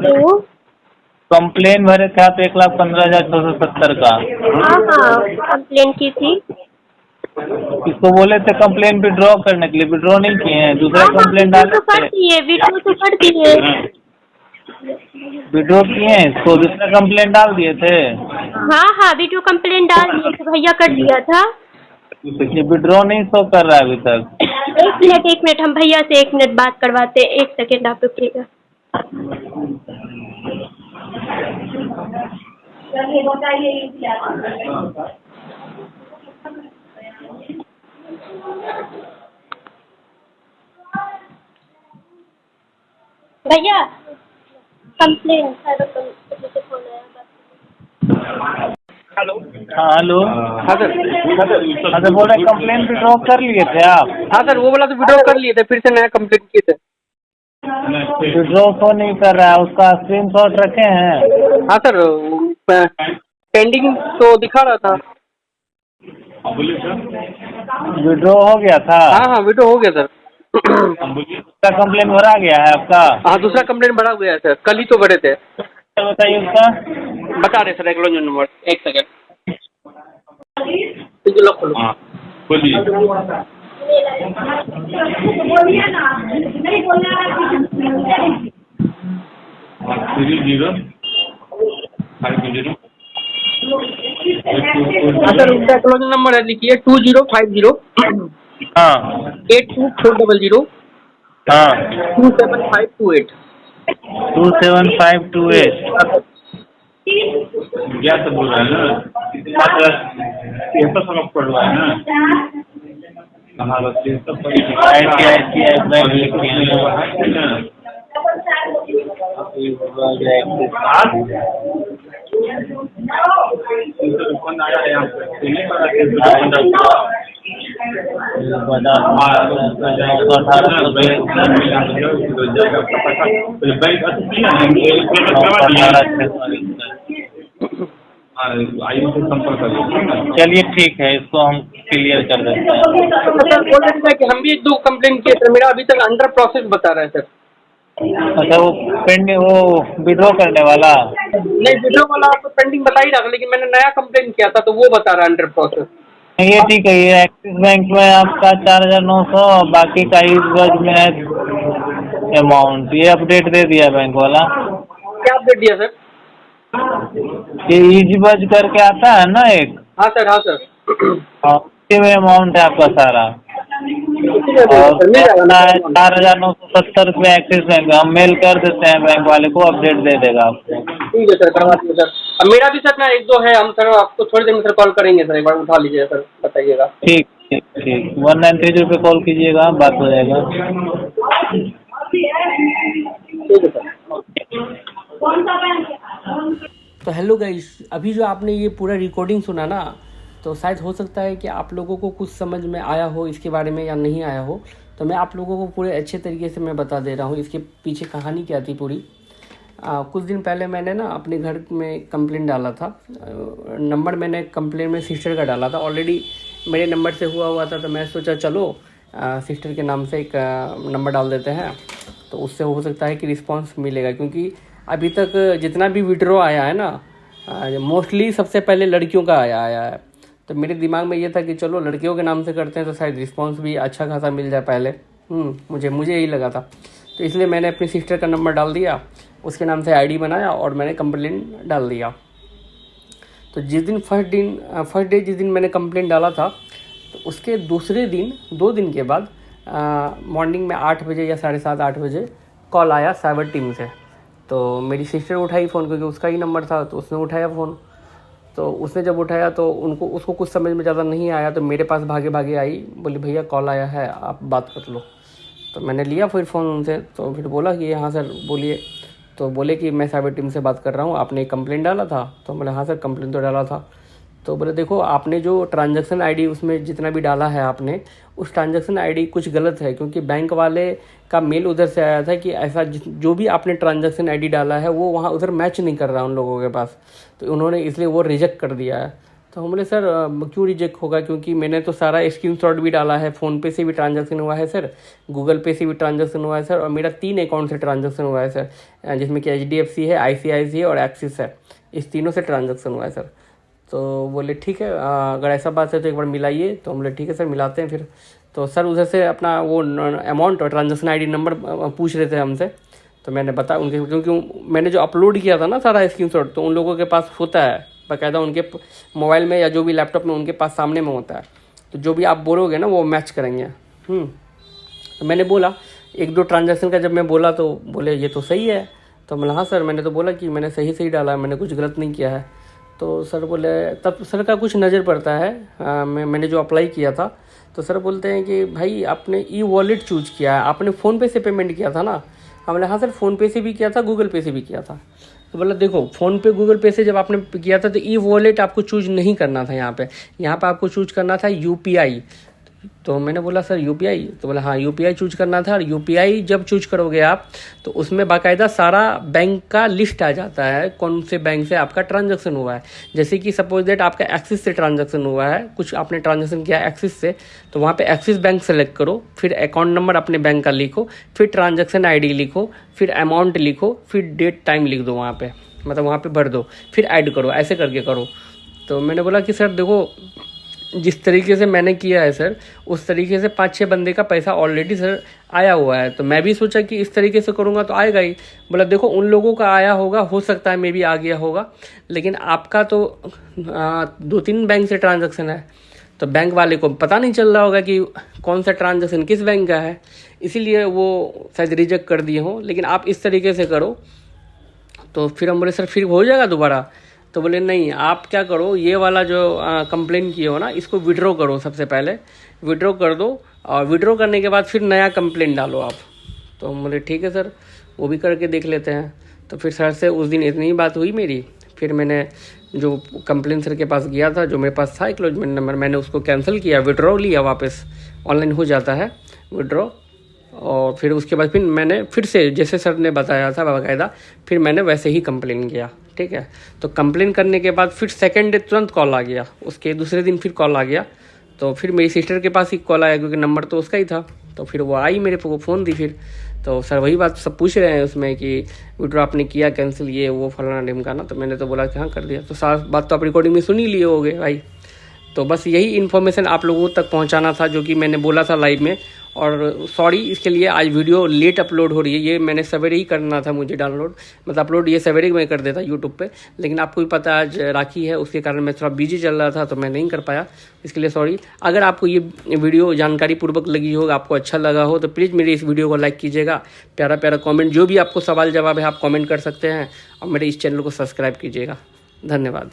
Hello. Complain भरे थे आप 1,15,670 का। हाँ कंप्लेन की थी। इसको बोले थे कंप्लेन विड्रॉ करने के लिए, विड्रॉ नहीं किए हैं, दूसरा हाँ कंप्लेन वीडियो डाले तो कर थे। दिए, वीडियो तो कर दिए। विड्रॉ किए हैं इसको, दूसरा कंप्लेन डाल दिए थे। हाँ वीडियो कंप्लेन डाल दिए थे, भैया कर दिया था। ये विड्रॉ नहीं शो कर रहा है अभी तक। एक मिनट हम भैया से 1 मिनट बात करवाते हैं, 1 सेकेंड आप रुकिएगा। भैया कंप्लेन से फोन आया। हेलो। हाँ हेलो। हाँ सर। हाँ तो बोल रहे कंप्लेन विड्रॉ कर लिए थे आप। हाँ सर, वो वाला तो विड्रॉ कर लिए थे, फिर से नया कंप्लीट किए थे। विड्रॉ तो नहीं कर रहा है, उसका स्क्रीनशॉट रखे हैं। हाँ सर, पेंडिंग तो दिखा रहा था। विड्रॉ हो गया था। हाँ विड्रॉ हो गया सर। उसका कंप्लेन भरा गया है आपका। हाँ, दूसरा कंप्लेंट भरा गया है सर, कल ही तो भरे थे। बताइए उसका। बता रहे सर, एक्नॉलेजमेंट नंबर, 1 सेकेंड। खोलो। हाँ बोलिए। बोलिए ना, नहीं बोलना है। 30 हाँ सर, उसका एक्नॉलेजमेंट नंबर है, लिखिए 2050 हाँ 82400 हाँ 27528। 27528। क्या सब बोल रहा है ना, 7 सबक पढ़ रहा है ना। हाँ बस ये सब ICICI बैंक लिखी है। कौन आया है यहाँ पे? नहीं पता बैंक आयु से संपर्क करिए। चलिए ठीक है, इसको हम क्लियर कर देते हैं। सर बोल रहे थे कि हम भी 2 कंप्लेंट किए सर, मेरा अभी तक अंडर प्रोसेस बता रहा है सर। अच्छा वो पेंडिंग, वो विड्रॉ करने वाला। नहीं, विड्रॉ वाला आपको पेंडिंग बता ही रहा था, लेकिन मैंने नया कंप्लेंट किया था तो वो बता रहा है अंडर प्रोसेस। ये ठीक है, ये एक्सिस बैंक में आपका 4,900, बाकी का ईज़ में अमाउंट, ये अपडेट दे दिया बैंक वाला। क्या अपडेट दिया सर? ये ईज बज करके आता है ना एक। हाँ सर, हाँ सर। हाँ, उसी में अमाउंट है आपका सारा। उसी में और सर मिल जाएगा ना? 4,970 एक्सिस बैंक, हम मेल कर देते हैं बैंक वाले को, अपडेट दे देगा आपको। ठीक है सर, करवा दीजिए सर। अब मेरा भी सर ना 1-2 है, हम सर आपको थोड़ी देर में सर कॉल करेंगे सर, एक बार उठा लीजिए सर, बताइएगा। ठीक ठीक ठीक, 1930 पे कॉल कीजिएगा, बात हो जाएगा। ठीक है सर। तो हेलो गाइस, अभी जो आपने ये पूरा रिकॉर्डिंग सुना ना, तो शायद हो सकता है कि आप लोगों को कुछ समझ में आया हो इसके बारे में या नहीं आया हो। तो मैं आप लोगों को पूरे अच्छे तरीके से मैं बता दे रहा हूँ इसके पीछे कहानी क्या थी पूरी। कुछ दिन पहले मैंने ना अपने घर में कंप्लेंट डाला था। नंबर मैंने कंप्लेंट में सिस्टर का डाला था, ऑलरेडी मेरे नंबर से हुआ था, तो मैं सोचा चलो सिस्टर के नाम से एक नंबर डाल देते हैं, तो उससे हो सकता है कि रिस्पांस मिलेगा। क्योंकि अभी तक जितना भी विड्रॉ आया है ना, मोस्टली सबसे पहले लड़कियों का आया है। तो मेरे दिमाग में ये था कि चलो लड़कियों के नाम से करते हैं तो शायद रिस्पांस भी अच्छा खासा मिल जाए पहले। मुझे यही लगा था, तो इसलिए मैंने अपनी सिस्टर का नंबर डाल दिया, उसके नाम से आईडी बनाया और मैंने कंप्लेंट डाल दिया। तो जिस दिन फर्स्ट डे जिस दिन मैंने कंप्लेंट डाला था, तो उसके दूसरे दिन 2 दिन के बाद मॉर्निंग में 8 बजे या 7:30-8 बजे कॉल आया साइबर टीम से। तो मेरी सिस्टर उठाई फ़ोन, क्योंकि उसका ही नंबर था, तो उसने उठाया फ़ोन। तो उसने जब उठाया तो उसको कुछ समझ में ज़्यादा नहीं आया, तो मेरे पास भागे भागे आई, बोली भैया कॉल आया है, आप बात कर लो। तो मैंने लिया फिर फ़ोन उनसे, तो फिर बोला कि हाँ सर बोलिए। तो बोले कि मैं साइबर टीम से बात कर रहा हूँ, आपने कंप्लेंट डाला था। तो बोले हाँ सर कंप्लेंट तो डाला था। तो बोले देखो आपने जो ट्रांजैक्शन आईडी उसमें जितना भी डाला है आपने, उस ट्रांजैक्शन आईडी कुछ गलत है, क्योंकि बैंक वाले का मेल उधर से आया था कि ऐसा जो भी आपने ट्रांजैक्शन आईडी डाला है वो वहाँ उधर मैच नहीं कर रहा उन लोगों के पास, तो उन्होंने इसलिए वो रिजेक्ट कर दिया है। तो हम बोले सर क्यों रिजेक्ट होगा, क्योंकि मैंने तो सारा स्क्रीनशॉट भी डाला है, फ़ोनपे से भी ट्रांजैक्शन हुआ है सर, गूगल पे से भी ट्रांजैक्शन हुआ है सर, और मेरा 3 अकाउंट से ट्रांजैक्शन हुआ है सर, जिसमें कि HDFC है, ICICI है और एक्सिस है, इस तीनों से ट्रांजैक्शन हुआ है सर। तो बोले ठीक है, अगर ऐसा बात है तो एक बार मिलाइए। तो हम बोले ठीक है सर, मिलाते हैं फिर। तो सर उधर से अपना वो अमाउंट और ट्रांजैक्शन ID नंबर पूछ रहे थे हमसे, तो मैंने बताया उनके, क्योंकि मैंने जो अपलोड किया था ना सारा स्क्रीनशॉट, तो उन लोगों के पास होता है बाकायदा, उनके मोबाइल में या जो भी लैपटॉप में उनके पास सामने में होता है, तो जो भी आप बोलोगे ना वो मैच करेंगे। तो मैंने बोला 1-2 ट्रांजैक्शन का जब मैं बोला तो बोले ये तो सही है। तो मैंने हाँ सर, मैंने तो बोला कि मैंने सही डाला है, मैंने कुछ गलत नहीं किया है। तो सर बोले तब सर का कुछ नज़र पड़ता है, मैंने जो अप्लाई किया था, तो सर बोलते हैं कि भाई आपने ई-वॉलेट चूज़ किया है, आपने फ़ोनपे से पेमेंट किया था ना। हमने हाँ सर फ़ोनपे से भी किया था, गूगल पे से भी किया था। तो बोला देखो फ़ोनपे गूगल पे से जब आपने किया था तो ई-वॉलेट आपको चूज़ नहीं करना था, यहाँ पे आपको चूज़ करना था UPI। तो मैंने बोला सर UPI, तो बोला हाँ UPI चूज करना था, और UPI जब चूज करोगे आप तो उसमें बाकायदा सारा बैंक का लिस्ट आ जाता है, कौन से बैंक से आपका ट्रांजैक्शन हुआ है। जैसे कि सपोज दैट आपका एक्सिस से ट्रांजैक्शन हुआ है, कुछ आपने ट्रांजैक्शन किया एक्सिस से, तो वहाँ पे एक्सिस बैंक सेलेक्ट करो, फिर अकाउंट नंबर अपने बैंक का लिखो, फिर ट्रांजैक्शन ID लिखो, फिर अमाउंट लिखो, फिर डेट टाइम लिख दो वहाँ पे, मतलब वहाँ पे भर दो, फिर ऐड करो, ऐसे करके करो। तो मैंने बोला कि सर देखो जिस तरीके से मैंने किया है सर, उस तरीके से 5-6 बंदे का पैसा ऑलरेडी सर आया हुआ है, तो मैं भी सोचा कि इस तरीके से करूँगा तो आएगा ही। बोला देखो उन लोगों का आया होगा, हो सकता है मे भी आ गया होगा, लेकिन आपका तो 2-3 बैंक से ट्रांजैक्शन है, तो बैंक वाले को पता नहीं चल रहा होगा कि कौन सा ट्रांजैक्शन किस बैंक का है, इसीलिए वो शायद रिजेक्ट कर दिए हों। लेकिन आप इस तरीके से करो। तो फिर हम बोले सर फिर हो जाएगा दोबारा। तो बोले नहीं, आप क्या करो, ये वाला जो कंप्लेन किए हो ना, इसको विड्रॉ करो, सबसे पहले विड्रॉ कर दो, और विड्रॉ करने के बाद फिर नया कंप्लेन डालो आप। तो हम बोले ठीक है सर, वो भी करके देख लेते हैं। तो फिर सर से उस दिन इतनी बात हुई मेरी। फिर मैंने जो कंप्लेन सर के पास गया था, जो मेरे पास था एक्नॉलेजमेंट नंबर, मैंने उसको कैंसिल किया, विड्रॉ लिया, वापस ऑनलाइन हो जाता है विड्रॉ। और फिर उसके बाद फिर मैंने फिर से जैसे सर ने बताया था बाकायदा, फिर मैंने वैसे ही कंप्लेन किया। ठीक है, तो कंप्लेन करने के बाद फिर सेकंड डे तुरंत कॉल आ गया, उसके दूसरे दिन फिर कॉल आ गया। तो फिर मेरी सिस्टर के पास ही कॉल आया, क्योंकि नंबर तो उसका ही था। तो फिर वो आई मेरे को फ़ोन दी फिर, तो सर वही बात सब पूछ रहे हैं उसमें कि विड्रॉ आपने किया कैंसिल, ये वो फलाना ढिमकाना। तो मैंने तो बोला कि हाँ कर दिया। तो सारी बात तो आप रिकॉर्डिंग में सुन ही लिए होगे भाई। तो बस यही इन्फॉर्मेशन आप लोगों तक पहुंचाना था, जो कि मैंने बोला था लाइव में। और सॉरी इसके लिए, आज वीडियो लेट अपलोड हो रही है। ये मैंने सवेरे ही करना था मुझे डाउनलोड, मतलब अपलोड ये सवेरे मैं कर देता यूट्यूब पे, लेकिन आपको भी पता आज राखी है, उसके कारण मैं थोड़ा बिजी चल रहा था, तो मैं नहीं कर पाया, इसके लिए सॉरी। अगर आपको ये वीडियो जानकारी पूर्वक लगी हो, आपको अच्छा लगा हो, तो प्लीज़ मेरे इस वीडियो को लाइक कीजिएगा, प्यारा प्यारा कॉमेंट, जो भी आपको सवाल जवाब है आप कॉमेंट कर सकते हैं, और मेरे इस चैनल को सब्सक्राइब कीजिएगा। धन्यवाद।